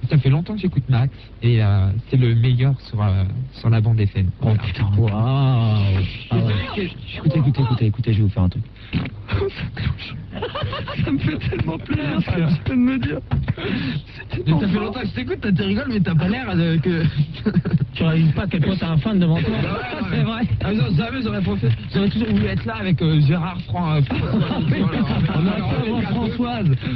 Ça fait longtemps que j'écoute Max et c'est le meilleur sur la bande FM. Oh putain, waouh. Ah ouais. Écoutez, je vais vous faire un truc. Ça me fait tellement plaisir ce que tu viens de me dire. Mais ça fait longtemps que je t'écoute, tu rigoles, mais t'as pas l'air que... Tu réalises pas à quel point t'as un fan devant toi. C'est vrai. Ah non, jamais j'aurais toujours voulu être là avec Gérard Françoise.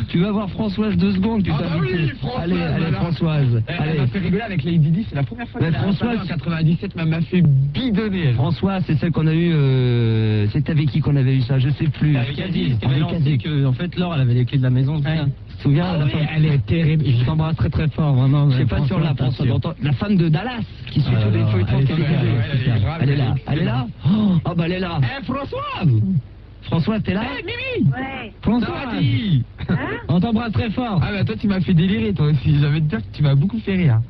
Tu vas voir Françoise 2 secondes, tu t'habitues. Allez, Françoise. Elle m'a fait rigoler avec Lady Di, c'est la première fois qu'elle a Françoise en 97, m'a fait bidonner. Françoise, c'est celle qu'on a eu, c'était avec qui qu'on avait eu ça, je sais plus. Avec Aziz, en fait Laure elle avait les clés de la maison. Tu te souviens, la femme, elle est terrible, je t'embrasse très très fort, vraiment. Je sais pas si on la prend, la femme de Dallas, qui suit tous les feuilletons. Elle est là. Oh bah elle est là. Françoise Françoise, t'es là? Mimi. Ouais. Françoise, on t'embrasse très fort. Ah bah toi tu m'as fait délirer toi aussi, j'avais te dire que tu m'as beaucoup fait rire.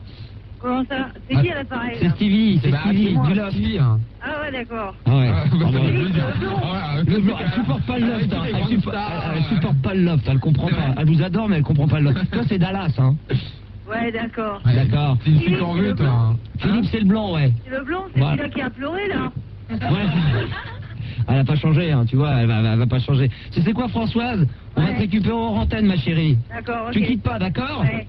Comment ça? C'est qui à l'appareil? C'est Stevie, du Loft. Ah ouais, d'accord. Ah ouais. Le blanc, elle supporte pas le Loft. Elle supporte pas le Loft, elle comprend pas. Elle vous adore mais elle comprend pas le Loft. Toi c'est Dallas, hein. Ouais, d'accord. D'accord. C'est une super envie toi. Philippe c'est le blanc, ouais. C'est le blanc, c'est celui-là qui a pleuré là. Ouais. Elle va pas changer, hein, tu vois, elle va pas changer. Tu sais quoi, Françoise? On va te récupérer en antenne, ma chérie. D'accord, ok. Tu quittes pas, d'accord? Ouais.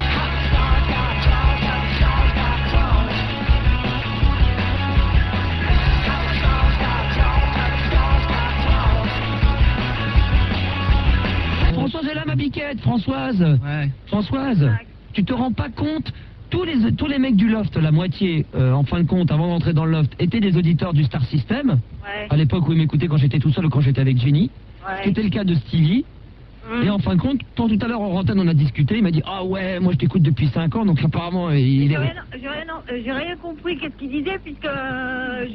Françoise est là, ma biquette, Françoise. Ouais. Françoise, tu te rends pas compte? Tous les mecs du Loft, la moitié, en fin de compte, avant d'entrer dans le Loft, étaient des auditeurs du Star System. Ouais. À l'époque où ils m'écoutaient quand j'étais tout seul ou quand j'étais avec Jenny. Ouais. C'était le cas de Stevie. Et en fin de compte, tout à l'heure en antenne, on a discuté. Il m'a dit, ah ouais, moi je t'écoute depuis 5 ans, donc apparemment il est... J'ai rien compris qu'est-ce qu'il disait puisque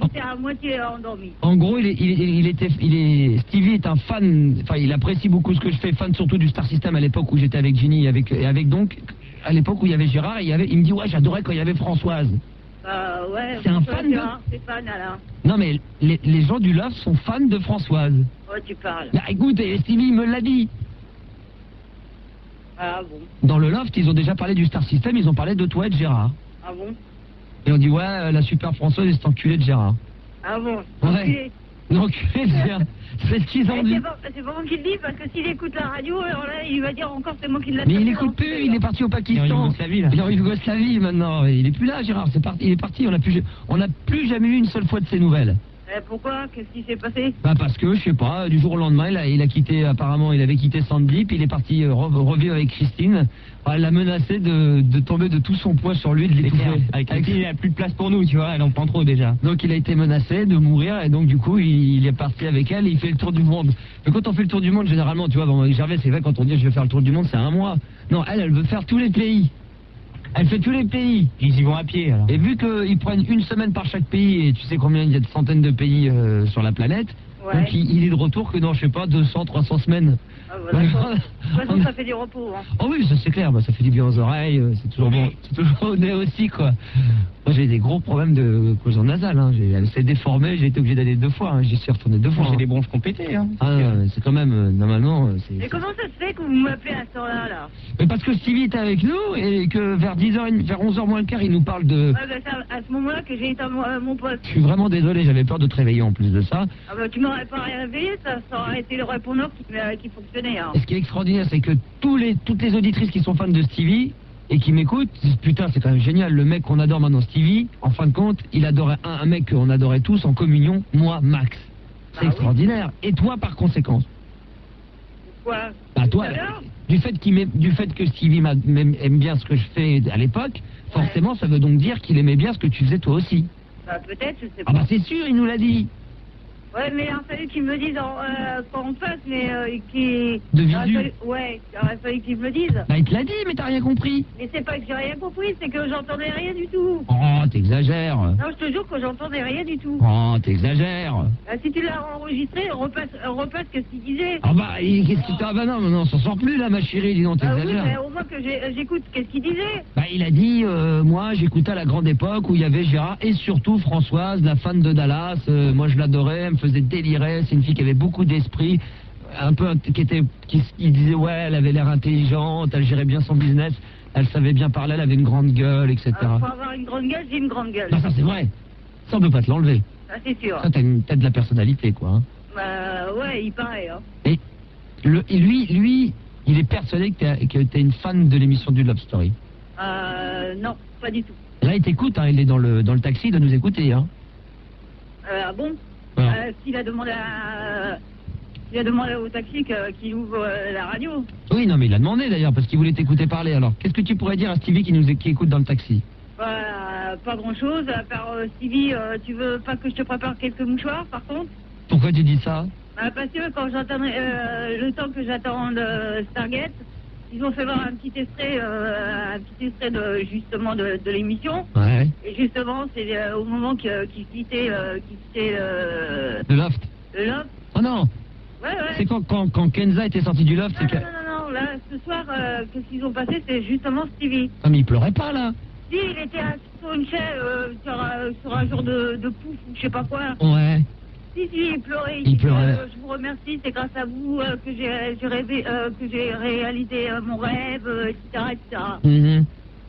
j'étais à moitié endormi. En gros, Stevie est un fan, enfin il apprécie beaucoup ce que je fais, fan surtout du Star System à l'époque où j'étais avec Jenny et avec donc, à l'époque où il y avait Gérard, il me dit, ouais, j'adorais quand il y avait Françoise. Ouais, c'est un fan de... C'est fan alors. Non mais les gens du Love sont fans de Françoise. Oh, tu parles. Bah écoute, Stevie me l'a dit. Ah bon. Dans le Loft, ils ont déjà parlé du Star System, ils ont parlé de toi et de Gérard. Ah bon. Et on dit, ouais, la super Françoise est cet enculé de Gérard. Ah bon. Ouais. L'enculé de Gérard. C'est ce qu'ils ont dit. C'est pas moi qui le dis, parce que s'il écoute la radio, alors là, il va dire encore c'est moi qui l'ai. Mais il écoute plus, il est parti au Pakistan. Il est en Yougoslavie maintenant. Il est plus là, Gérard, il est parti. On n'a plus jamais eu une seule fois de ses nouvelles. Pourquoi? Qu'est-ce qui s'est passé? Bah parce que, je sais pas, du jour au lendemain, il a quitté, apparemment, il avait quitté Sandy, puis il est parti revivre avec Christine. Elle l'a menacé de tomber de tout son poids sur lui, de l'étouffer. Avec il n'y a plus de place pour nous, tu vois, elle en prend trop déjà. Donc il a été menacé de mourir, et donc du coup, il est parti avec elle, et il fait le tour du monde. Mais quand on fait le tour du monde, généralement, tu vois, bon, Gervais, c'est vrai, quand on dit je vais faire le tour du monde, c'est un mois. Non, elle veut faire tous les pays. Elle fait tous les pays. Ils y vont à pied, alors. Et vu qu'ils prennent une semaine par chaque pays, et tu sais combien il y a de centaines de pays sur la planète, donc il est de retour que dans, je sais pas, 200, 300 semaines. Ah bah d'accord. De toute façon, ça fait du repos. Hein. Oh oui, ça c'est clair, ça fait du bien aux oreilles, c'est toujours bon. C'est toujours au nez aussi, quoi. Moi j'ai des gros problèmes de cause nasale, hein. Elle s'est déformée, j'ai été obligé d'aller 2 fois, hein. J'y suis retourné 2 fois. J'ai des bronches complétées, hein. Ah, c'est quand même, normalement... Mais comment ça se fait que vous m'appelez à ce temps-là, là? Mais parce que Stevie était avec nous, et que vers 10h, vers 11h moins le quart, il nous parle de... Ouais, bah c'est à ce moment-là que j'ai éteint mon poste. Je suis vraiment désolé, j'avais peur de te réveiller en plus de ça. Ah bah tu m'aurais pas réveillé, ça aurait été le répondeur qui fonctionnait, hein. Et ce qui est extraordinaire, c'est que toutes les auditrices qui sont fans de Stevie et qui m'écoutent disent putain, c'est quand même génial, le mec qu'on adore maintenant, Stevie, en fin de compte, il adorait un mec qu'on adorait tous en communion, moi, Max. C'est extraordinaire. Oui. Et toi, par conséquence? Pourquoi? Bah toi, du fait que Stevie aime bien ce que je fais à l'époque, forcément, ça veut donc dire qu'il aimait bien ce que tu faisais toi aussi. Bah peut-être, je sais pas. Ah bah c'est sûr, il nous l'a dit. Ouais, mais il a fallu qu'ils me le disent pas en face, mais qui... De visu. Ouais, il aurait fallu qu'ils me le disent. Bah il te l'a dit, mais t'as rien compris. Mais c'est pas que j'ai rien compris, c'est que j'entendais rien du tout. Oh, t'exagères. Non, je te jure que j'entendais rien du tout. Oh, t'exagères. Si tu l'as enregistré, repasse ce qu'il disait. Ah bah, qu'est-ce que t'as... Bah non, on s'en sort plus là, ma chérie, dis donc, t'exagères. Oui, mais au moins que j'écoute, qu'est-ce qu'il disait? Bah il a dit, moi j'écoutais à la grande époque où il y avait Gérard et surtout Françoise, la fan de Dallas, moi je l'adorais, elle me faisait délirer, c'est une fille qui avait beaucoup d'esprit, un peu, qui disait ouais, elle avait l'air intelligente, elle gérait bien son business. elle savait bien parler, elle avait une grande gueule, etc. Pour avoir une grande gueule, j'ai une grande gueule. Non, ça c'est vrai. Ça on peut pas te l'enlever. Ça, c'est sûr. Ça t'as de la personnalité, quoi. Hein. Ouais, il paraît. Hein. Et lui, il est persuadé que t'es une fan de l'émission du Love Story. Non, pas du tout. Là, il t'écoute, hein, il est dans le taxi, il doit nous écouter. Hein. Ah bon Voilà. S'il a demandé au taxi qu'il ouvre la radio. Oui, non, mais il a demandé d'ailleurs, parce qu'il voulait t'écouter parler. Alors, qu'est-ce que tu pourrais dire à Stevie qui écoute dans le taxi? Pas grand-chose, à part Stevie, tu veux pas que je te prépare quelques mouchoirs, par contre? Pourquoi tu dis ça? Parce que quand j'attends le temps que j'attends Stargate, ils ont fait voir un petit extrait justement de l'émission. Ouais. Et justement, c'est au moment qu'ils quittait Le loft. le loft. Oh non. Ouais. C'est quand Kenza était sorti du loft, c'est que... Non, là, ce soir, qu'est-ce qu'ils ont passé, c'est justement Stevie. Non, mais il pleurait pas, là. Si, il était assis sur une chaise, sur un genre de pouf ou je sais pas quoi. Ouais. Si, il pleurait. Il pleurait. Je vous remercie, c'est grâce à vous que j'ai rêvé, que j'ai réalisé mon rêve, etc. Mhm.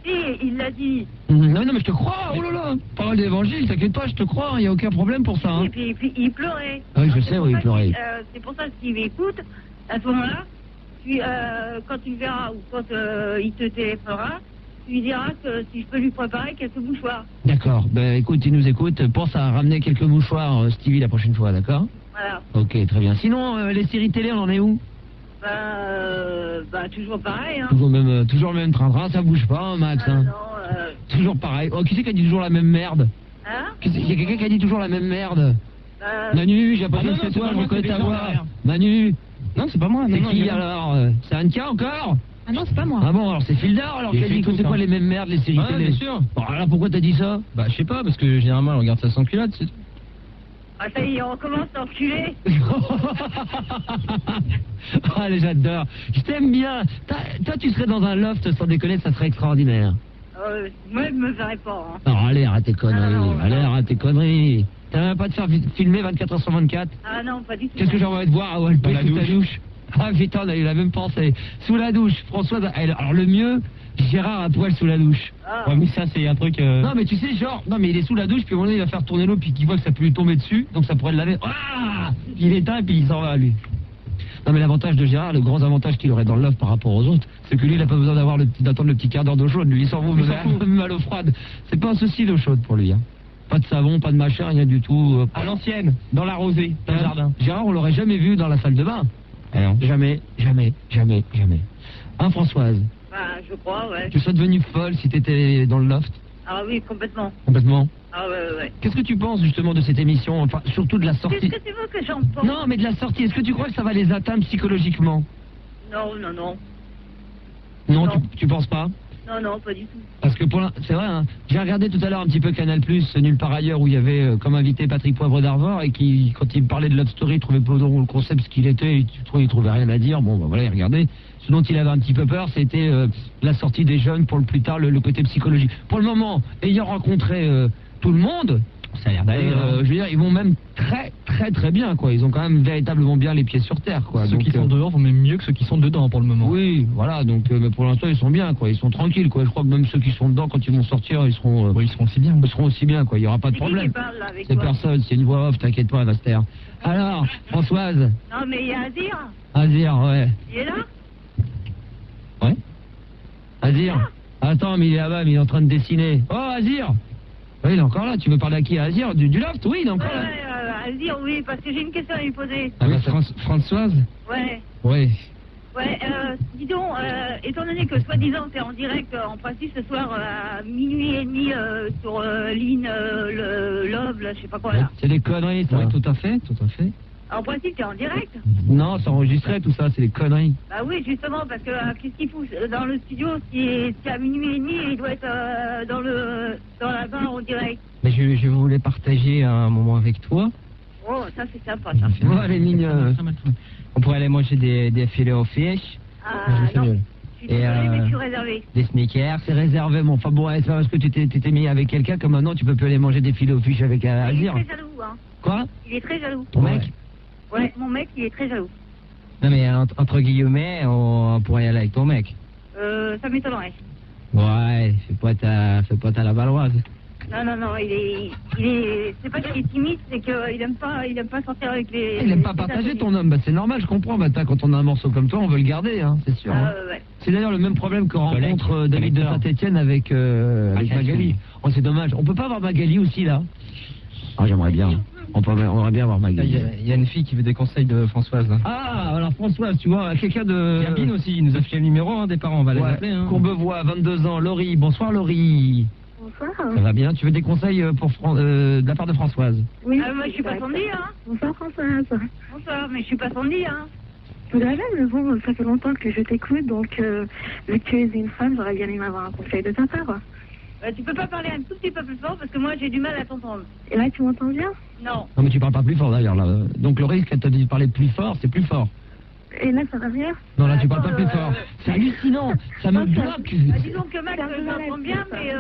Si, il l'a dit. Non, mais je te crois, oh là là. Parole d'évangile, t'inquiète pas, je te crois, il n'y a aucun problème pour ça. Hein. Et puis, il pleurait. Ah oui, je Alors, sais, c'est oui, pour il ça pleurait. c'est pour ça que s'il écoute, à ce moment-là, quand tu le verras ou quand il te téléphonera, tu lui diras que si je peux lui préparer quelques mouchoirs. D'accord, ben écoute, il nous écoute, pense à ramener quelques mouchoirs, Stevie, la prochaine fois, d'accord? Voilà. Ok, très bien. Sinon, les séries télé, on en est où? Toujours pareil, hein. Toujours le même train-train, ça bouge pas, hein, Max. Hein. Non, Toujours pareil. Oh, qui c'est qui a dit toujours la même merde? hein? Il y a quelqu'un qui a dit toujours la même merde. Manu, j'ai l'impression que c'est toi, je reconnais ta voix. Manu, Non, c'est pas moi. c'est non, qui non, alors? C'est Anka encore? Ah non, c'est pas moi. Ah bon, alors c'est Fildar alors qui a dit que c'est quoi les mêmes merdes, les séries Ouais, télé? bien sûr. Bon, alors pourquoi t'as dit ça? Bah, je sais pas, parce que généralement, elle regarde ça sans culotte, c'est tout. Ça y est, on commence à enculer. Allez, j'adore. Je t'aime bien. Toi, tu serais dans un loft, sans déconner, ça serait extraordinaire. Moi, je me verrais pas. Hein. Non, allez, arrête tes conneries. Ah, non, Allez, non. arrête tes conneries. T'as même pas de faire filmer 24 h sur 24? Ah non, pas du tout. Qu'est-ce que j'ai envie de voir à Walpé Dans la sous ta douche. douche? Ah putain, on a eu la même pensée. Sous la douche, Françoise. Alors le mieux, Gérard à poil sous la douche. Ah. Ouais, mais ça, c'est un truc. Non, mais tu sais, genre, non, mais il est sous la douche, puis au moment donné, il va faire tourner l'eau, puis qu'il voit que ça peut lui tomber dessus, donc ça pourrait le laver. Ah, il éteint, et puis il s'en va, lui. Non, mais l'avantage de Gérard, le grand avantage qu'il aurait dans le loft par rapport aux autres, c'est que lui, il n'a pas besoin d'attendre le petit quart d'heure d'eau chaude. Lui, il s'en va même à l'eau froide. C'est pas un souci l'eau chaude pour lui. Hein. Pas de savon, pas de machin, rien du tout. À l'ancienne, dans la rosée, dans le jardin. Gérard, on l'aurait jamais vu dans la salle de bain. Ah non. Jamais. Hein, Françoise? Je crois, ouais. Tu serais devenue folle si t'étais dans le loft? Ah oui, complètement. Complètement. Ah ouais. Qu'est-ce que tu penses justement de cette émission, enfin surtout de la sortie? Qu'est-ce que tu veux que j'en pense? Non, mais de la sortie, est-ce que tu crois que ça va les atteindre psychologiquement? Non. Non, Non. tu penses pas? Non, pas du tout. Parce que c'est vrai, hein, j'ai regardé tout à l'heure un petit peu Canal+, nulle part ailleurs, où il y avait comme invité Patrick Poivre d'Arvor, et qui, quand il me parlait de Love Story, il trouvait pas drôle le concept, ce qu'il était, il trouvait rien à dire. Bon, bah voilà, il regardait. Ce dont il avait un petit peu peur, c'était la sortie des jeunes pour le plus tard, le côté psychologique. Pour le moment, ayant rencontré tout le monde, Ça a l'air d'aller. je veux dire, ils vont même très bien, quoi. Ils ont quand même véritablement bien les pieds sur terre, quoi. Ceux Donc, qui sont dehors vont même mieux que ceux qui sont dedans pour le moment. oui, voilà, donc mais pour l'instant ils sont bien, quoi. Ils sont tranquilles, quoi. Je crois que même ceux qui sont dedans, quand ils vont sortir, ils seront aussi bien. ils seront aussi bien, quoi. Il y aura pas de C'est qui problème. qui parle, là, avec C'est toi? personne, c'est une voix off, t'inquiète pas, Master. Alors, Françoise, Non, mais il y a Azir. Azir, ouais. Il est là? Ouais. Azir. Attends, mais il est là-bas, mais il est en train de dessiner. Oh, Azir. Oui, il est encore là. Tu veux parler à qui? À Azir? Du loft? Oui, il est encore là. Azir, oui, parce que j'ai une question à lui poser. Ah, bah, Françoise? Ouais. Oui. Ouais, dis donc, étant donné que soi-disant t'es en direct en principe ce soir à minuit et demi sur Line, le Love, là, je sais pas quoi là. C'est des conneries, ça. Oui, tout à fait. En principe t'es en direct. Non, c'est enregistré, tout ça, c'est des conneries. Bah oui, justement, parce que qu'est-ce qu'il fout dans le studio si à minuit et demi il doit être dans la barre en direct. Mais je voulais partager un moment avec toi. Oh, ça c'est sympa ça. Oh, elle est mignonne. On pourrait aller manger des filets aux fiches, Ah je non, fais je suis désolée, mais je suis réservé. des sneakers. C'est réservé, mon. Enfin bon, c'est pas parce que tu t'étais mis avec quelqu'un que maintenant tu peux plus aller manger des filets aux fiches avec Il est Azir. très jaloux, hein. Quoi? Il est très jaloux. Ton mec? Ouais, mon mec, il est très jaloux. Non mais entre guillemets, on pourrait y aller avec ton mec. Ça m'étonnerait. Ouais, fais pas ta la Valoise. Non, c'est pas qu'il est timide, c'est qu'il aime pas sortir avec les... Il aime pas partager ton homme, bah c'est normal, je comprends, bah quand on a un morceau comme toi, on veut le garder, hein, c'est sûr. Hein. Ouais. C'est d'ailleurs le même problème que rencontre David de Saint-Etienne avec Magali. Oh c'est dommage, on peut pas avoir Magali aussi là? Ah j'aimerais bien, on aimerait bien avoir Magali. Il y a une fille qui veut des conseils de Françoise. Là. Ah alors Françoise, tu vois, quelqu'un de... Gabine aussi, il nous a fait le numéro des parents, on va les appeler. Hein. Courbevoie, 22 ans, Laurie, bonsoir Laurie. Bonsoir. Ça va bien, tu veux des conseils de la part de Françoise? Oui. Moi je suis pas son lit, hein. Bonsoir Françoise. Bonsoir, mais je suis pas son lit, hein. Vous avez, mais bon, ça fait longtemps que je t'écoute, donc vu que tu es une femme, j'aurais bien aimé avoir un conseil de ta part. Tu peux pas parler un tout petit peu plus fort parce que moi j'ai du mal à t'entendre. Et là, tu m'entends bien? Non. Non mais tu parles pas plus fort d'ailleurs là. Donc Laurie, quand tu as dit de parler plus fort, c'est plus fort. Et là, ça va bien? Non là tu parles pas plus fort. C'est hallucinant, ça me bloque. Disons que Max, je m'entends bien, mais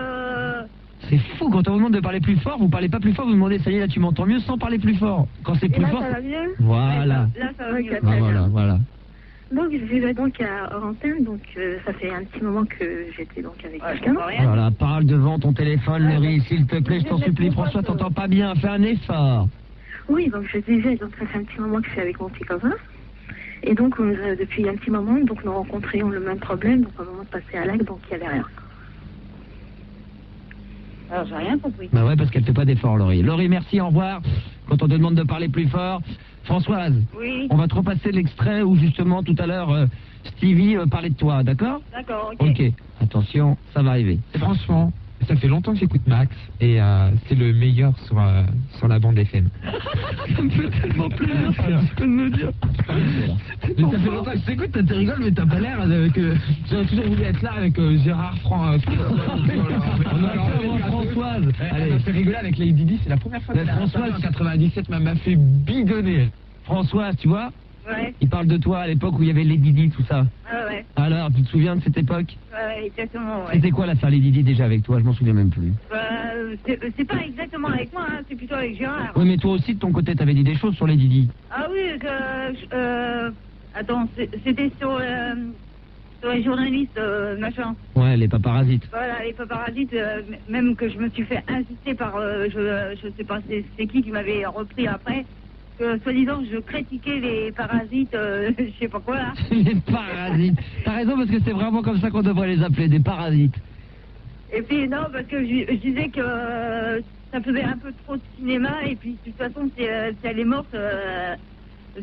C'est fou, quand on vous demande de parler plus fort, vous parlez pas plus fort, vous demandez ça y est là tu m'entends mieux sans parler plus fort. Quand c'est plus là, fort. Ça va mieux? Voilà. Là ça va mieux. Voilà. Donc, je vivais donc à Orantine, donc ça fait un petit moment que j'étais donc avec quelqu'un. Voilà, parle devant ton téléphone, Laurie, s'il te plaît, je t'en supplie. François, t'entends pas bien, fais un effort. Oui, donc je disais, donc ça fait un petit moment que je suis avec mon petit cousin. Et donc, depuis un petit moment, donc nous rencontrions le même problème, donc au moment de passer à l'acte, donc il n'y avait rien. Alors j'ai rien compris. Bah ouais, parce qu'elle fait pas d'effort, Laurie. Laurie, merci, au revoir. Quand on te demande de parler plus fort. Françoise, oui. On va te repasser l'extrait où justement tout à l'heure Stevie parlait de toi, d'accord? D'accord, ok. Attention, ça va arriver. Franchement, ça fait longtemps que j'écoute Max et c'est le meilleur sur la bande FM. Ça me fait tellement plaisir ce que tu peux me dire. Mais ça fait longtemps que je t'écoute, tu rigoles, mais t'as pas l'air avec... J'aurais toujours voulu être là avec Gérard Franck. Françoise. Elle m'a fait rigoler avec Lady Di, c'est la première fois que Françoise en 97 m'a fait bidonner. Françoise, tu vois? Ouais. Il parle de toi à l'époque où il y avait Lady Di, tout ça. Ouais. Alors, tu te souviens de cette époque? Ouais, exactement, ouais. C'était quoi l'affaire Lady Di déjà avec toi? Je m'en souviens même plus. C'est pas exactement avec moi, hein, c'est plutôt avec Gérard. Oui, mais toi aussi, de ton côté, t'avais dit des choses sur Lady Di. Ah oui, attends, c'était sur les journalistes, machin. Ouais, les paparasites. Voilà, les paparasites, même que je me suis fait insister par, je sais pas c'est qui m'avait repris après, que soi-disant je critiquais les parasites, je sais pas quoi là. Les parasites. T'as raison parce que c'est vraiment comme ça qu'on devrait les appeler, des parasites. Et puis non, parce que je disais que ça faisait un peu trop de cinéma et puis de toute façon si elle est morte,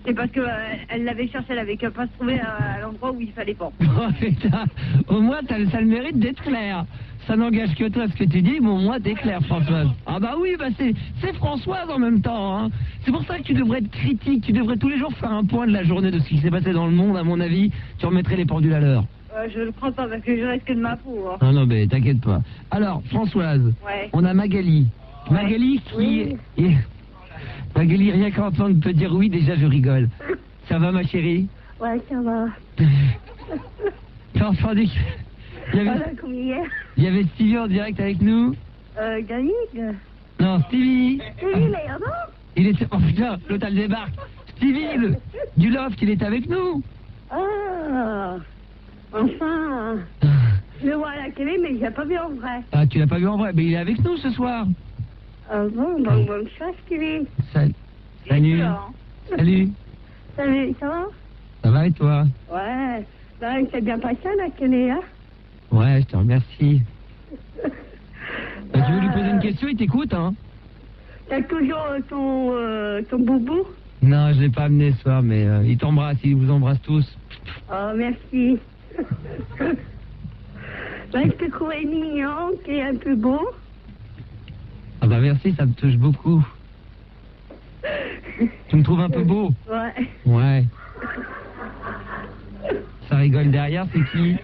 c'est parce qu'elle l'avait cherché, elle n'avait qu'à pas se trouver à l'endroit où il fallait pas. Oh putain, au moins ça a le mérite d'être clair. Ça n'engage que toi ce que tu dis, mais au moins t'es clair, Françoise. Ah bah oui, bah c'est Françoise en même temps. Hein. C'est pour ça que tu devrais être critique, tu devrais tous les jours faire un point de la journée de ce qui s'est passé dans le monde, à mon avis, tu remettrais les pendules à l'heure. Je le crois pas parce que je reste que de ma peau. Hein. Ah non, mais t'inquiète pas. Alors, Françoise, ouais. On a Magali. Ouais. Magali qui... Oui. Magali, rien qu'à entendre te dire oui, déjà je rigole. Ça va, ma chérie? Ouais, ça va. T'as entendu Voilà, comme hier. Il y avait Stevie en direct avec nous? Ganig. Non, Stevie. Stevie, mais avant. Il était... Oh putain, l'autre elle débarque. Stevie, du Loft, il était avec nous. Ah. Enfin. Je le vois à la télé, mais je l'ai pas vu en vrai. Ah, tu l'as pas vu en vrai, mais il est avec nous ce soir. Ah bon, donc bonne chance, Stevie. Salut. Salut. Salut. Salut, ça va? Ça va et toi? Ouais. Ben, c'est bien passé à la télé, hein? Ouais, je te remercie. Tu veux lui poser une question, il t'écoute, hein? T'as toujours ton boubou? Non, je l'ai pas amené ce soir, mais il t'embrasse, il vous embrasse tous. Oh, merci. Ben, je te trouvais mignon, t'es un peu beau. Ah bah merci, ça me touche beaucoup. Tu me trouves un peu beau? Ouais. Ouais. Ça rigole derrière, c'est qui?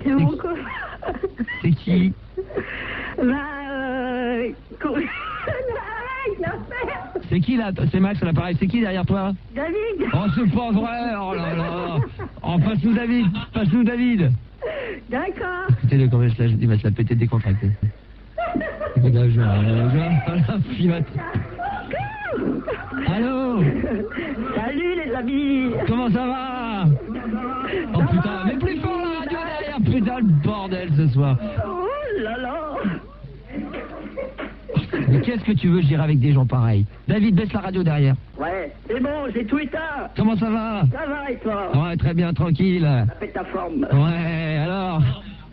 C'est mon copain. C'est qui? C'est qui là? C'est Max à l'appareil, c'est qui derrière toi? David. Oh, c'est pas vrai! Oh là là! Oh, passe-nous David! Passe-nous David! D'accord. Écoutez-le, quand il va se la péter décontracté. Allô? Salut les amis. Comment ça va? Oh putain, mais plus fort la radio derrière, putain le bordel, ce soir. Oh là là. Mais qu'est-ce que tu veux, je dirais, avec des gens pareils? David, baisse la radio derrière. Ouais, c'est bon, j'ai tout éteint. Comment ça va? Ça va et toi? Ouais, très bien, tranquille. Ça fait ta forme. Ouais, alors,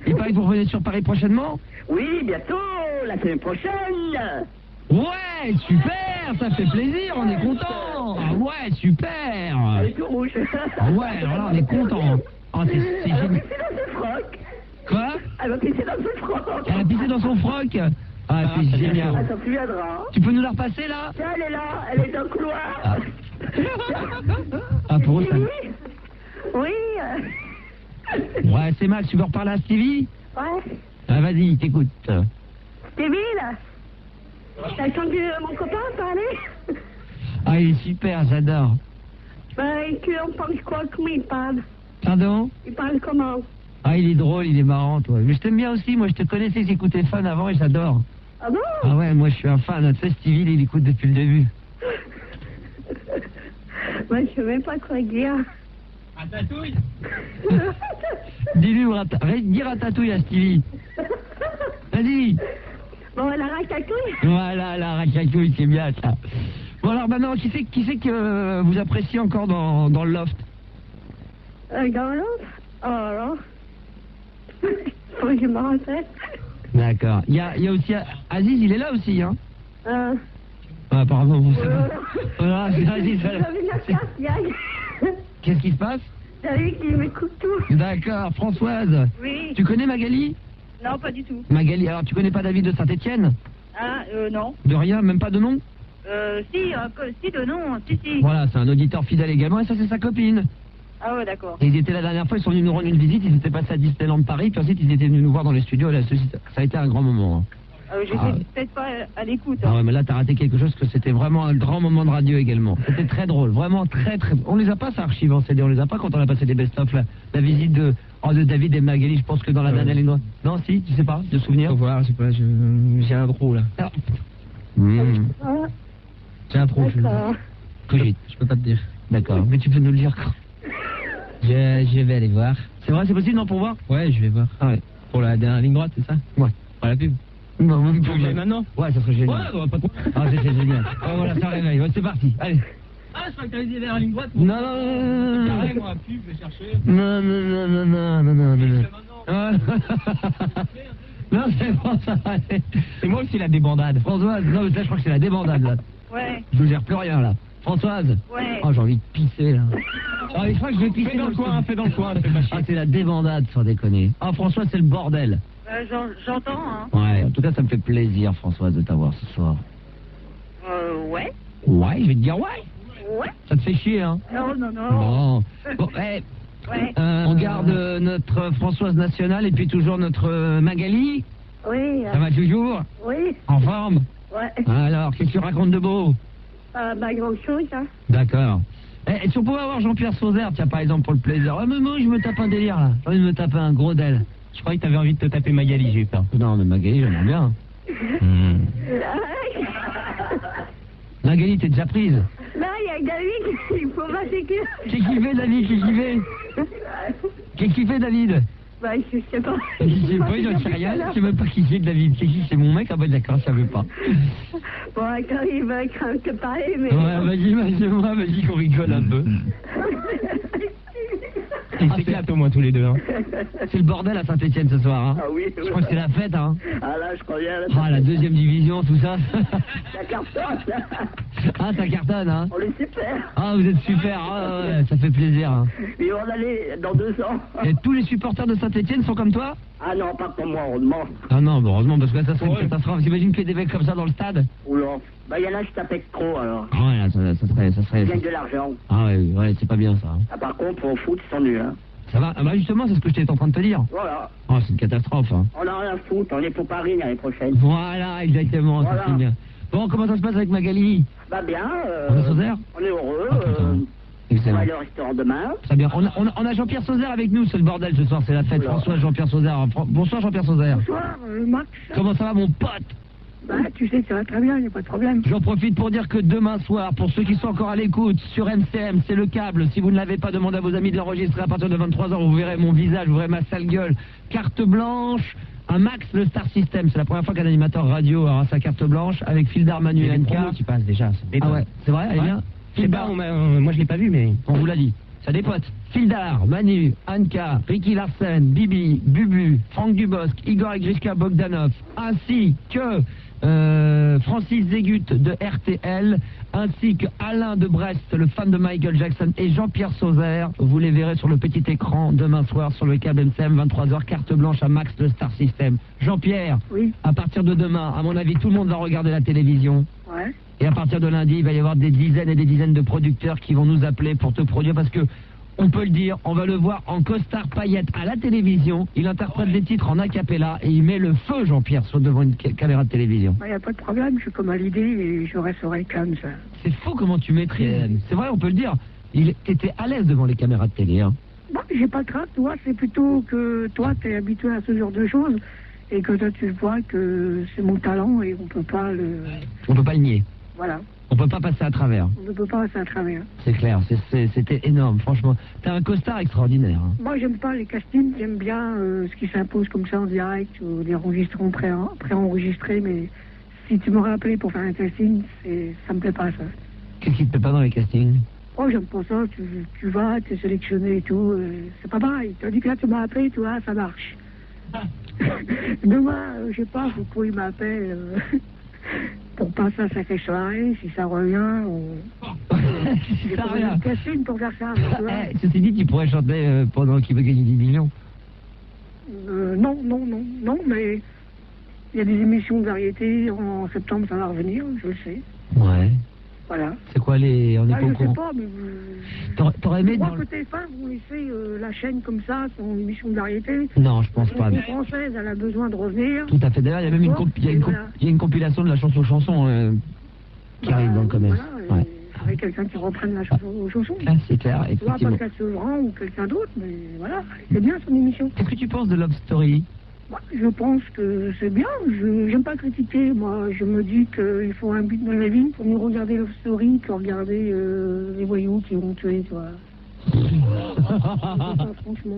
il paraît que vous revenez sur Paris prochainement? Oui, bientôt, la semaine prochaine. Ouais, super, ça fait plaisir, on est content. Ah ouais, super. Elle est tout rouge. Ah ouais, alors là, on est content. Oh, c'est Elle va génial. pisser dans son froc. Quoi? Elle va pisser dans son froc. Elle a pissé dans son froc? Ah, c'est génial. Elle s'en souviendra. Tu peux nous la repasser, là? Tiens, elle est là, elle est dans le couloir. Ah, pour eux, ça... Oui. Ouais, c'est Max, tu veux reparler à Stevie? Ouais. Ah, vas-y, t'écoute. Stevie, là. T'as entendu mon copain parler? Ah, il est super, j'adore. Ben, on pense quoi, comment il parle? Pardon? Il parle comment? Ah, il est drôle, il est marrant, toi. Mais je t'aime bien aussi, moi, je te connaissais, j'écoutais Fan avant et j'adore. Ah bon? Ah ouais, moi, je suis un fan. Tu sais, Stevie, il écoute depuis le début. Moi, je sais même pas quoi dire. Ratatouille. Dis ratatouille à Stevie. Vas-y. Bon, la ratatouille? Voilà, la ratatouille, c'est bien, ça. Bon, alors, maintenant, qui c'est que vous appréciez encore dans le loft? Dans l'autre? Oh là. Faut que je me rappelle. D'accord. Il y a aussi... Aziz, il est là aussi, hein? Ah, pardon, vous savez. Voilà, c'est Aziz. Qu'est-ce qui se passe? David qui m'écoute tout. D'accord. Françoise, Oui. tu connais Magali? Non, pas du tout. Magali, alors tu connais pas David de Saint-Étienne? Ah, non. De rien, même pas de nom? Si, de nom, si. Voilà, c'est un auditeur fidèle également, et ça, c'est sa copine. Ah ouais, d'accord. Et ils étaient la dernière fois, ils sont venus nous rendre une visite, ils étaient passés à Disneyland Paris, puis ensuite ils étaient venus nous voir dans les studios, là, ça a été un grand moment. J'étais peut-être pas à l'écoute. Ah ouais, mais là, t'as raté quelque chose, que c'était vraiment un grand moment de radio également. C'était très drôle, vraiment très. On les a pas, ça archive en CD, on les a pas quand on a passé des best-of, là. La visite de David et Magali, je pense que dans la dernière ligne. Non, si, tu sais pas, de souvenir? Faut voir, je sais pas, j'ai un trou là. Ah. J'ai un trou. D'accord. Je peux pas te dire. D'accord, mais tu peux nous le dire quand? Je vais aller voir. C'est vrai, c'est possible, non, pour voir? Ouais, je vais voir. Ah ouais. Pour la dernière ligne droite, c'est ça? Ouais. Pour la pub. Non, même Pour maintenant? Ouais, ça serait génial. Ouais, pas trop. Ah, c'est génial. Ah, voilà, ça réveille. Ouais, c'est parti. Allez. Ah, je crois que t'avais dit vers la ligne droite. Non, non. Carré, moi, pub, je vais chercher. Non. Ah. Non, c'est bon, ça va aller. C'est moi aussi la débandade. Françoise, non, mais ça, je crois que c'est la débandade, là. Ouais. Je ne gère plus rien, là. Françoise. Ouais. Oh, j'ai envie de pisser, là. Ah, mais je crois que je vais pisser Fais dans le coin, fais dans le coin, fais pas chier. Ah, c'est la débandade, sans déconner. Ah, Françoise, c'est le bordel. J'entends, hein. Ouais, en tout cas, ça me fait plaisir, Françoise, de t'avoir ce soir. Ouais. Ouais, je vais te dire ouais. Ouais. Ça te fait chier, hein? Non. Bon. Bon, Ouais. on garde notre Françoise nationale et puis toujours notre Magali. Oui. Ça va toujours? Oui. En forme? Ouais. Alors, qu'est-ce que tu racontes de beau? Grand chose, hein. D'accord. Et si on pouvait avoir Jean-Pierre Sauzère, tiens, par exemple, pour le plaisir. Ah, mais moi, je me tape un délire, là. J'ai envie de me taper un gros d'elle. Je croyais que t'avais envie de te taper Magali, j'ai eu peur. Non, mais Magali, j'aimerais bien. Magali, t'es déjà prise? Là, il y a David, il faut pas s'écrire. Qu'est-ce qu'il fait, David? Qu'est-ce qu'il fait, David? Bah, je sais pas. Je sais pas, j'en sais rien. Je sais même pas qui c'est, David. C'est qui? C'est mon mec? Ah bah d'accord, je savais pas. Bon, quand il va te parler, mais... Ouais, vas-y qu'on rigole un peu. Et c'est clair au moins tous les deux, hein. C'est le bordel à Saint-Étienne ce soir, hein. Ah oui. Je crois que c'est la fête, hein. Ah là, je crois bien. Ah, la deuxième division, tout ça. Ça cartonne. Ah, ça cartonne, hein. On est super. Ah, vous êtes super. Ah, ouais, ça fait plaisir, hein. Et on va aller dans 2 ans. Et tous les supporters de Saint-Étienne sont comme toi? Ah non, pas pour moi, heureusement. Ah non, bah heureusement, parce que là, ça serait une catastrophe. J'imagine qu'il y a des mecs comme ça dans le stade. Oula. Bah, il y en a qui t'appellent trop, alors. Ah ouais, là, ça serait... Ils gagnent de l'argent. Ah ouais, c'est pas bien, ça. Hein. Ah, par contre, au foot, ils sont nuls, hein. Ça va? Ah bah justement, c'est ce que j'étais en train de te dire. Voilà. Oh, c'est une catastrophe, hein. On a rien à foutre, on est pour Paris l'année prochaine. Voilà, exactement, Voilà. ça c'est bien. Bon, comment ça se passe avec Magali? Bah bien, On est Sauzère? on est heureux. Ah, putain. On va Excellent. aller au restaurant demain. Très bien. On a Jean-Pierre Sauzère avec nous, c'est le bordel ce soir, c'est la fête. Oula. François, Jean-Pierre Sauzère. Bonsoir Jean-Pierre Sauzère. Bonsoir, Max. Comment ça va mon pote? Bah, tu sais que ça va très bien, il n'y a pas de problème. J'en profite pour dire que demain soir, pour ceux qui sont encore à l'écoute, sur MCM, c'est le câble. Si vous ne l'avez pas, demandé à vos amis de l'enregistrer à partir de 23h. Vous verrez mon visage, vous verrez ma sale gueule. Carte blanche, un Max, le Star System. C'est la première fois qu'un animateur radio aura sa carte blanche avec Fildar, Manu et NK. qui passe déjà. Ah ouais, c'est vrai, elle est bien. Je sais pas, moi je l'ai pas vu, mais... On vous l'a dit. Ça dépote. Fildar, Manu, Anka, Ricky Larsen, Bibi, Bubu, Franck Dubosc, Igor Egriska Bogdanov, ainsi que Francis Zégut de RTL, ainsi que Alain de Brest, le fan de Michael Jackson, et Jean-Pierre Sauzère. Vous les verrez sur le petit écran demain soir sur le câble MCM, 23h, carte blanche à Max, le Star System. Jean-Pierre, Oui. à partir de demain, à mon avis, tout le monde va regarder la télévision. Ouais. Et à partir de lundi, il va y avoir des dizaines et des dizaines de producteurs qui vont nous appeler pour te produire parce que, on peut le dire, on va le voir en costard paillettes à la télévision. Il interprète des titres en a cappella et il met le feu, Jean-Pierre, devant une caméra de télévision. Il n'y a pas de problème, je suis comme à l'idée et je resterai calme, ça. C'est fou comment tu maîtrises. C'est vrai, on peut le dire. T'étais à l'aise devant les caméras de télé, hein. Bon, j'ai pas de crainte, toi, c'est plutôt que toi, t'es habitué à ce genre de choses et que toi, tu vois que c'est mon talent et on peut pas le... On peut pas le nier. Voilà, On peut pas passer à travers. on ne peut pas passer à travers. C'est clair, c'était énorme, franchement. T'as un costard extraordinaire, hein. Moi, j'aime pas les castings, j'aime bien ce qui s'impose comme ça en direct ou des enregistrements préenregistrés, mais si tu m'aurais appelé pour faire un casting, ça me plaît pas, ça. Qu'est-ce qui te plaît pas dans les castings? Oh, j'aime pas ça, tu vas, tu es sélectionné et tout, c'est pas pareil. Tandis que là, tu m'as appelé, tu vois, ça marche. Demain, je sais pas pourquoi il m'appelle pour passer à sacrée soirée, si ça revient, j'ai Ça pas revient. de casting pour faire ça. Tu vois. Ceci dit, tu pourrais chanter pendant qu'il veut gagner 10 millions. Non, mais il y a des émissions de variété, en septembre ça va revenir, je le sais. Ouais. Voilà. C'est quoi les... On est Ah, pas au je sais courant. pas, mais T'aurais aimé je dans... crois que TF1 vont laisser la chaîne comme ça, son émission de variété. Non, je pense pas. La française, elle a besoin de revenir. Tout à fait. D'ailleurs, il y a même il y a une compilation de la chanson qui arrive dans le commerce. Voilà, Ouais. il faudrait quelqu'un qui reprenne la chanson aux chansons. Ah, c'est clair, Tu vois, effectivement. Pascal Sevran ou quelqu'un d'autre, mais voilà, c'est bien son émission. Qu'est-ce que tu penses de Love Story? Moi, je pense que c'est bien, j'aime pas critiquer, moi, je me dis qu'il faut un but dans la vie pour mieux regarder Love Story que regarder les voyous qui vont tuer, tu vois. Ça, franchement.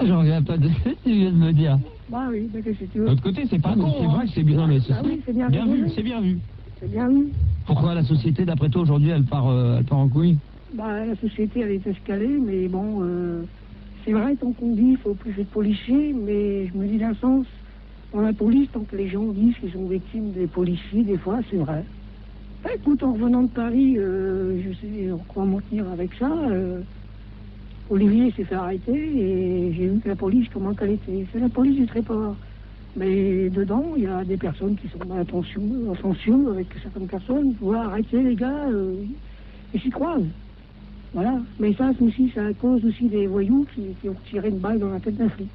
J'en reviens pas de ce que tu viens de me dire. Bah oui, bah, qu'est-ce que tu veux. De l'autre côté, c'est pas con. C'est vrai que c'est bien. Non, mais c'est Ah oui, c'est bien, bien vu, vu. c'est bien vu. C'est bien vu. Pourquoi la société, d'après toi, aujourd'hui, elle part en couille? Bah, la société, elle est escalée, mais bon, c'est vrai, tant qu'on dit, il faut plus de policiers, mais je me dis d'un sens, dans la police, tant que les gens disent qu'ils sont victimes des policiers, des fois, c'est vrai. Bah, écoute, en revenant de Paris, je sais comment m'en tenir avec ça, Olivier s'est fait arrêter, et j'ai vu que la police, comment qu'elle était. C'est la police du Tréport. Mais dedans, il y a des personnes qui sont en tension avec certaines personnes, voir arrêter les gars, ils s'y croisent. Voilà. Mais ça aussi, c'est à cause aussi des voyous qui ont tiré une balle dans la tête d'un flic.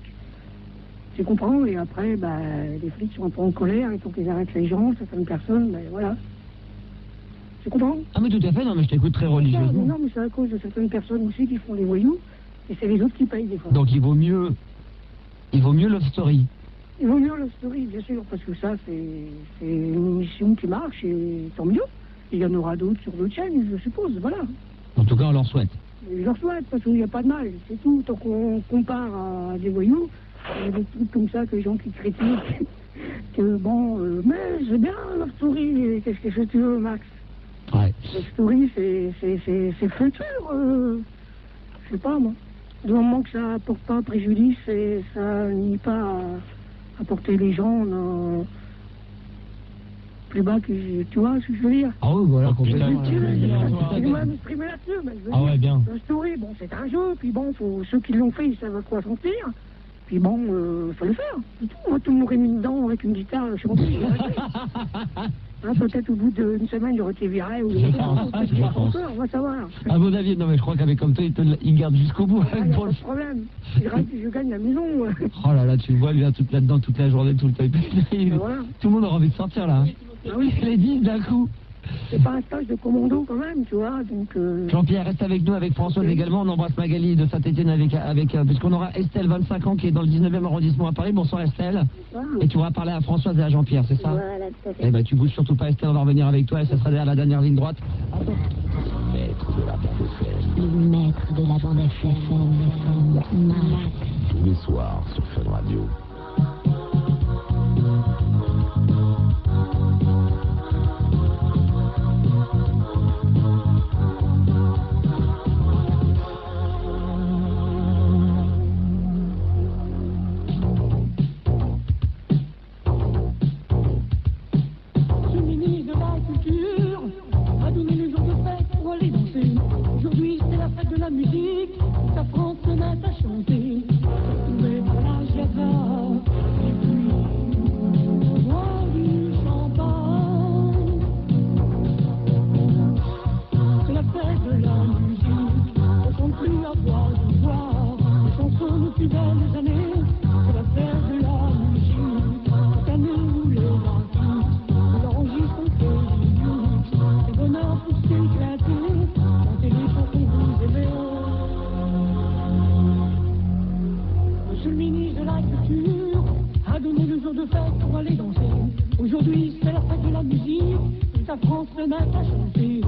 Tu comprends? Et après, bah, les flics sont un peu en colère, il faut qu'ils arrêtent les gens, certaines personnes, ben voilà. Tu comprends? Ah, mais tout à fait, non, mais je t'écoute très religieusement. Non, mais c'est à cause de certaines personnes aussi qui font les voyous, et c'est les autres qui payent des fois. Donc il vaut mieux Love Story. Il vaut mieux la story, bien sûr, parce que ça, c'est une émission qui marche, et tant mieux. Il y en aura d'autres sur d'autres chaînes, je suppose, voilà. En tout cas, on leur souhaite. Je leur souhaite, parce qu'il n'y a pas de mal, c'est tout. Tant qu'on compare à des voyous, il y a des trucs comme ça que les gens qui critiquent, que bon, mais c'est bien la story, qu'est-ce que tu veux, Max? Ouais. La story, c'est futur, je sais pas, moi. Du moment que ça apporte pas préjudice et ça nie pas à porter les gens plus bas que, tu vois ce que je veux dire? Ah oui, voilà, complètement. Je dois m'exprimer là-dessus, mais je veux Ah ouais, dire, bien. la story, bon, c'est un jeu, puis bon, ceux qui l'ont fait, ils savent à quoi s'en tenir. Puis bon, faut le faire. C'est tout. Moi, tout m'aurait mis dedans avec une guitare, je sais pas hein, peut-être au bout d'une semaine, j'aurais été viré ou on va savoir. À mon avis, non, mais je crois qu'avec comme toi, il garde jusqu'au bout. Il n'y a pas de problème. Je gagne la maison. Oh là là, tu le vois, lui, tout là-dedans, toute la journée, tout le temps. Voilà. Tout le monde aura envie de sortir, là. Ah oui. Les 10 d'un coup. c'est pas un stage de commando quand même, tu vois, donc... Jean-Pierre, reste avec nous, avec Françoise également. On embrasse Magali de Saint-Etienne puisqu'on aura Estelle, 25 ans, qui est dans le 19e arrondissement à Paris. Bonsoir Estelle. Et tu auras parlé à Françoise et à Jean-Pierre, c'est ça? Voilà, tout à fait. Eh ben, tu bouges surtout pas Estelle, on va revenir avec toi et ça sera derrière la dernière ligne droite. Le maître de la bande FM, Max. Tous les soirs sur Fun Radio. Le ministre de la Culture a donné les jours de fête pour aller danser. Aujourd'hui c'est la fête de la musique, la France se met à chanter. Retrouvés par la Java, et puis boire du champagne. C'est la fête de la musique, on chante plus à voix de voix, les chansons nos plus belles années. C'est la fête de la musique, cette année nous les artistes, on enregistre, on fait des mix, c'est bonheur pour s'éclater, chantez les chansons que vous aimez. Monsieur le ministre de la Culture a donné le jour de fête pour aller danser. Aujourd'hui c'est la fête de la musique, toute la France se met à chanter,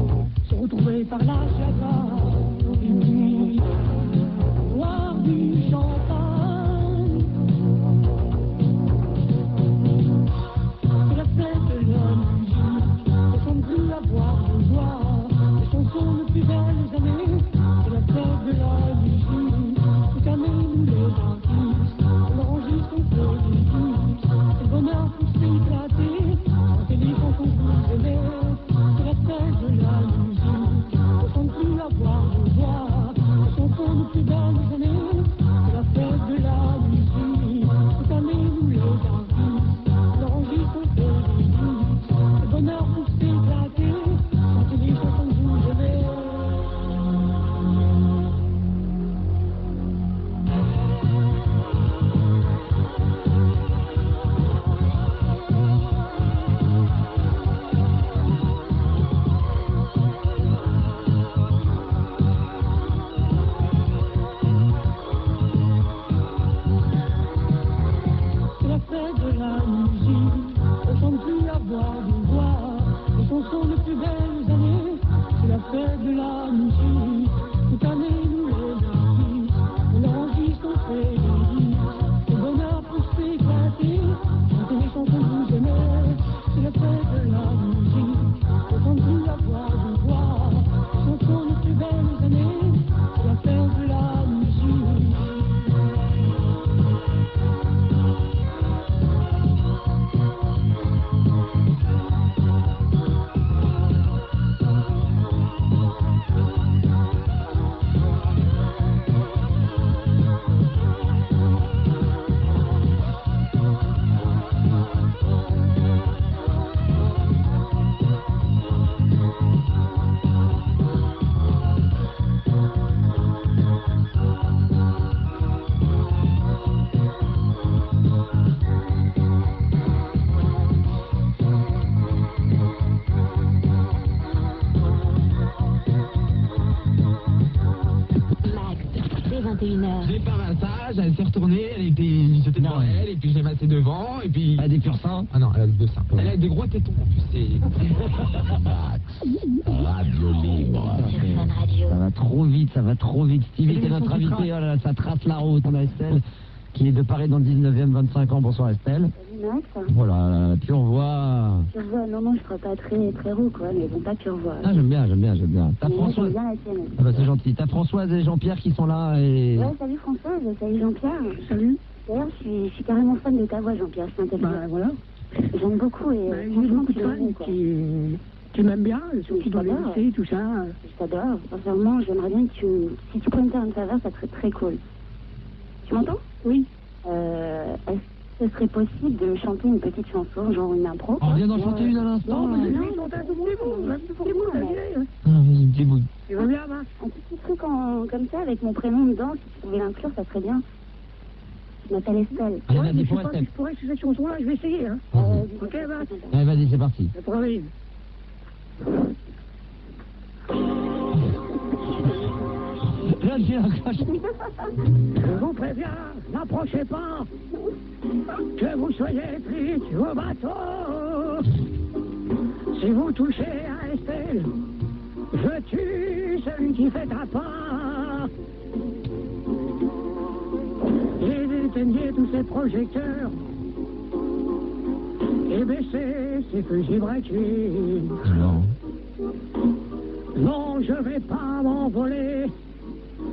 se retrouver par la Java, et puis boire du champagne. C'est la fête de la musique, on chante plus à boire de joie, les chansons les plus belles années. C'est la fête de la musique, toute année nous les artistes, on enregistre, on fait des mix, c'est le bonheur pour s'éclater, chantez les chansons que vous aimez. C'est la fête de la musique, on chante plus à boire de joie, les chansons les plus belles années. C'est la fête de la musique, toute année nous les artistes, on enregistre, on fait des mix, c'est le bonheur pour s'éclater, chantez les chansons que vous aimez. C'est la fête de la musique, on chante plus à voix de voix, les chansons les plus belles années. C'est la fête de la musique, toute année nous les artistes, on enregistre, on fait des hits, c'est le bonheur pour s'éclater, chantez les chansons que vous aimez. C'est la fête de la musique, on chante plus à voix de voix, les chansons les plus belles années. C'est la fête de la musique. Max, dès 21h. J'ai pas un sage, elle s'est retournée, c'était devant elle, et puis j'ai massé devant, et puis... Elle a des purs seins. Ah non, elle a deux seins. Elle a des gros tétons en plus, c'est... Radio Libre. Sur Fun Radio. Ça va trop vite, ça va trop vite. Stevie, c'est notre invité, oh là là, ça trace la route. On a Estelle, qui est de Paris dans le 19e, 25 ans. Bonsoir Estelle. Max, Voilà, pure voix. pure voix, non, je serai pas très roux, quoi, mais bon, pas pure voix. Ah, j'aime bien. T'as Mais moi, Françoise. j'aime bien la tienne. Ah bah c'est gentil. T'as Françoise et Jean-Pierre qui sont là et... Ouais, salut Françoise, salut Jean-Pierre. Salut. D'ailleurs, je suis carrément fan de ta voix, Jean-Pierre, c'est intéressant. Bah voilà. J'aime beaucoup et J'ai franchement, beaucoup tu de l'as fans vu, quoi. qui m'aiment bien, surtout dans les t'adore. lycées, tout ça. Je t'adore. Sincèrement, j'aimerais bien que si tu pouvais me faire une faveur, ça serait très cool. Tu m'entends? Oui. Est-ce que ce serait possible de chanter une petite chanson, genre une impro? On vient d'en chanter une à l'instant. Non, mais ils sont un débrouille, Ah, vas-y, débrouille. Tu vas bien, Max? Un petit truc comme ça, avec mon prénom dedans, si tu pouvais l'inclure, ça serait bien. Je m'appelle Estelle. Allez, Ouais, vas-y, mais je pour sais pas si Estelle. je pourrais sur cette chanson-là, je vais essayer, hein. Vas-y. Ok, Max? Allez, vas-y, c'est parti. Ça pourrait aller. Là, tu accroches. Je vous préviens, n'approchez pas. Que vous soyez pris au bateau. Si vous touchez à Estelle, je tue celui qui fait ta part. Et éteignez tous ces projecteurs. Et baissez ces fusils braqués. Non. Non, je vais pas m'envoler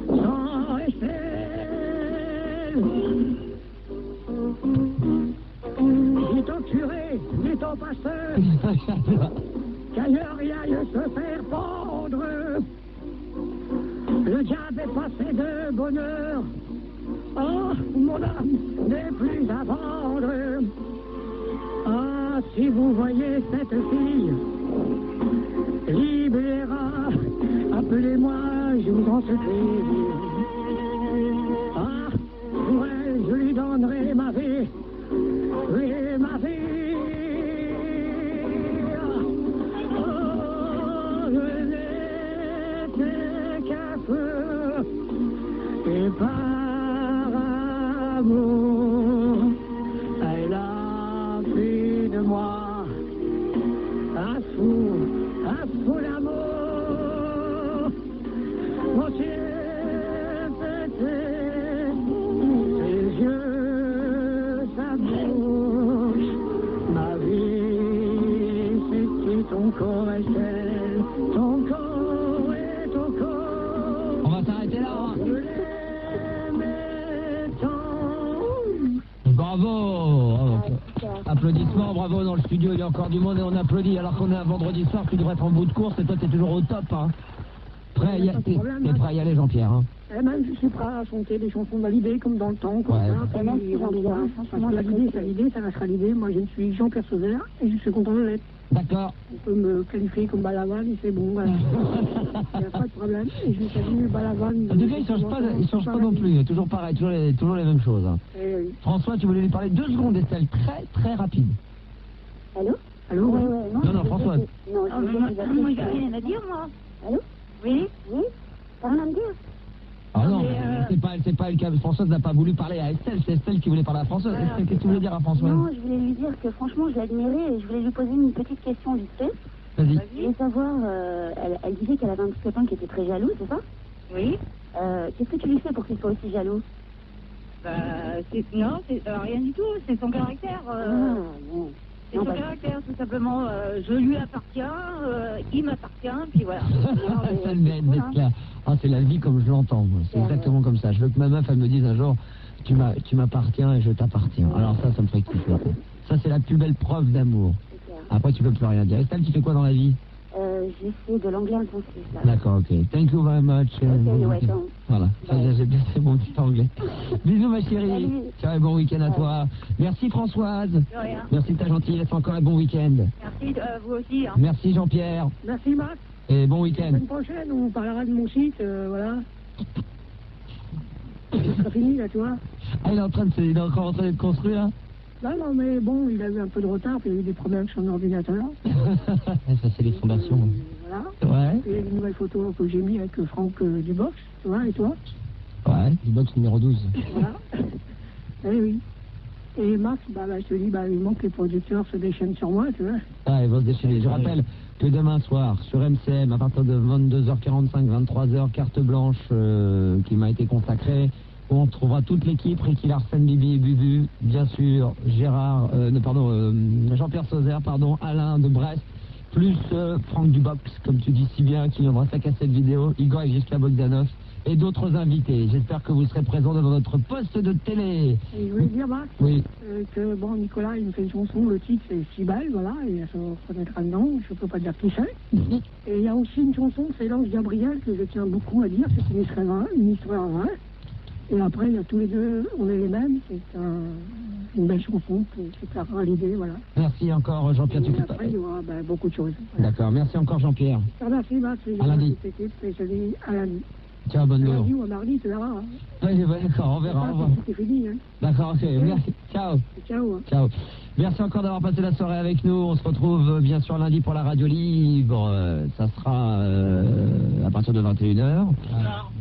sans Estelle. Dites au curé, dites au pasteur, qu'ailleurs il aille se faire pendre. Le diable est passé de bonheur. Oh, mon âme n'est plus à vendre. Ah, si vous voyez cette fille, libéra, appelez-moi, je vous en supplie. Ah, pour elle, je lui donnerai ma vie, oui, ma vie. Oh, je n'étais qu'un feu, et par amour, elle a fait de moi un fou d'amour. Mon ciel pété, ses yeux, sa bouche, ma vie, c'était ton corps et celle, ton corps et ton corps. On va s'arrêter là, hein. Je l'aimais tant. Bravo. Applaudissements, bravo dans le studio, il y a encore du monde et on applaudit alors qu'on est un vendredi soir, tu devrais être en bout de course et toi t'es toujours au top, hein. T'es prêt à y aller, Jean-Pierre, hein. Et même je suis prêt à chanter des chansons validées comme dans le temps, comme Ouais. ça. Puis, l'idée, ça restera l'idée. Moi je suis Jean-Pierre Sauzet et je suis content de l'être. D'accord. On peut me qualifier comme Balavan et c'est bon, voilà. Il n'y a pas de problème. Et je salue Balavan. En tout cas, il change pas non plus, toujours pareil, toujours les mêmes choses, hein. Oui. François, tu voulais lui parler 2 secondes, Estelle, très très rapide. Allô? Allô? Ouais, Non, Françoise. Non, Moi, j'ai rien à dire, moi. Allô? Oui. Oui? T'as rien à me dire? Ah non, mais, c'est pas le cas. Françoise n'a pas voulu parler à Estelle, c'est Estelle qui voulait parler à Françoise. Estelle, qu'est-ce que tu voulais dire à Françoise? Non, je voulais lui dire que franchement, je l'admirais et je voulais lui poser une petite question vite fait. Vas-y. Je voulais savoir, elle disait qu'elle avait un petit copain qui était très jaloux, c'est ça? Oui. Qu'est-ce que tu lui fais pour qu'il soit aussi jaloux? Non, c'est rien du tout. C'est son caractère. Bon. C'est Non, son parce- caractère, tout simplement. Je lui appartiens, il m'appartient, puis voilà. Ça le mérite d'être clair. Ah, c'est la vie comme je l'entends, moi. C'est exactement comme ça. Je veux que ma meuf, elle me dise un jour, tu m'appartiens et je t'appartiens. Alors ça me ferait kiffer. Ça, c'est la plus belle preuve d'amour. C'est clair. Après, tu peux plus rien dire. Estelle, tu fais quoi dans la vie? J'ai fait de l'anglais intensif, là. D'accord, ok. Thank you very much. Ok, you're welcome. Voilà, ça, j'ai bien fait mon petit anglais. Bisous, ma chérie. Salut. Ciao et bon week-end à toi. Merci, Françoise. De rien. Merci de ta gentillesse. Encore un bon week-end. Merci, vous aussi. Hein. Merci, Jean-Pierre. Merci Max. Et bon La week-end. semaine prochaine, on parlera de mon site, voilà. Ce sera fini, là, tu vois. Ah, il est encore en train d'être construit, là? Non, mais bon, il a eu un peu de retard, puis il a eu des problèmes avec son ordinateur. Ça, c'est les fondations. Voilà. Ouais, Et il y a une nouvelle photo que j'ai mis avec Franck Dubox, tu vois, et toi. ouais, du box numéro 12. Voilà. Eh oui. Et Max, je te dis, il manque que les producteurs se déchaînent sur moi, tu vois. Ah, ils vont se déchaîner. Je rappelle que demain soir, sur MCM, à partir de 22h45, 23h, carte blanche qui m'a été consacrée, où on trouvera toute l'équipe, Ricky Larsen, Bibi et Bubu, bien sûr, Jean-Pierre Sauzet, Alain de Brest, plus Franck Dubox, comme tu dis si bien, qui viendra sa cassette vidéo, Igor et Gisela Bogdanov, et d'autres invités. J'espère que vous serez présents devant notre poste de télé. Et je voulais dire, Max, Oui. que bon, Nicolas, il me fait une chanson, le titre c'est Cybèle, voilà, et elle se reconnaîtra dedans, je peux pas dire qui c'est. Et il y a aussi une chanson, c'est l'Ange Gabriel, que je tiens beaucoup à dire, c'est une histoire vraie. Et après, il y a tous les deux, on est les mêmes, c'est une belle chanson qui clairera l'idée, voilà. Merci encore, Jean-Pierre. Et après, il y aura beaucoup de choses. Voilà. D'accord, merci encore, Jean-Pierre. Merci, Max, et À lundi. je dis à lundi. Ciao, bonne nuit. Lundi ou mardi, tu verras. Hein. Ouais, d'accord, on verra, au revoir. C'est fini, hein. D'accord, ok, merci. Ciao. Ciao. Hein. Ciao. Merci encore d'avoir passé la soirée avec nous. On se retrouve bien sûr lundi pour la radio libre. Ça sera à partir de 21h.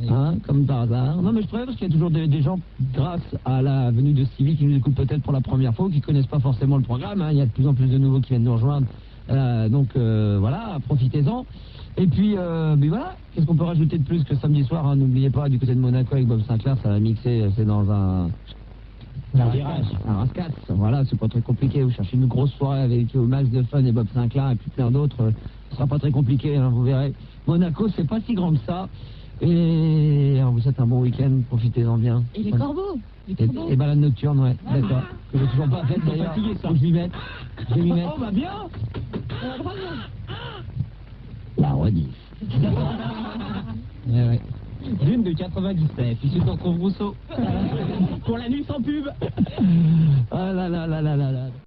Hein, comme par hasard. Non mais je trouvais parce qu'il y a toujours des gens, grâce à la venue de Stevie, qui nous écoutent peut-être pour la première fois, qui connaissent pas forcément le programme. Hein. Il y a de plus en plus de nouveaux qui viennent nous rejoindre. Donc voilà, profitez-en. Et puis, voilà, qu'est-ce qu'on peut rajouter de plus que samedi soir, hein, n'oubliez pas, du côté de Monaco avec Bob Sinclair, ça va mixer, c'est dans un rascasse, voilà, c'est pas très compliqué, vous cherchez une grosse soirée avec Max de Fun et Bob Sinclair et puis plein d'autres, ce sera pas très compliqué, hein, vous verrez. Monaco, c'est pas si grand que ça, et alors, vous souhaite un bon week-end, profitez-en bien. Et les corbeaux et balade nocturne, ouais, d'accord. Que j'ai toujours pas fait d'ailleurs, faut que je m'y mette. Je vais m'y mettre. Oh, bah bien. La rediff. Ouais. Lune de 97, ici on retrouve Rousseau. Pour la nuit sans pub. Ah là là là là là là.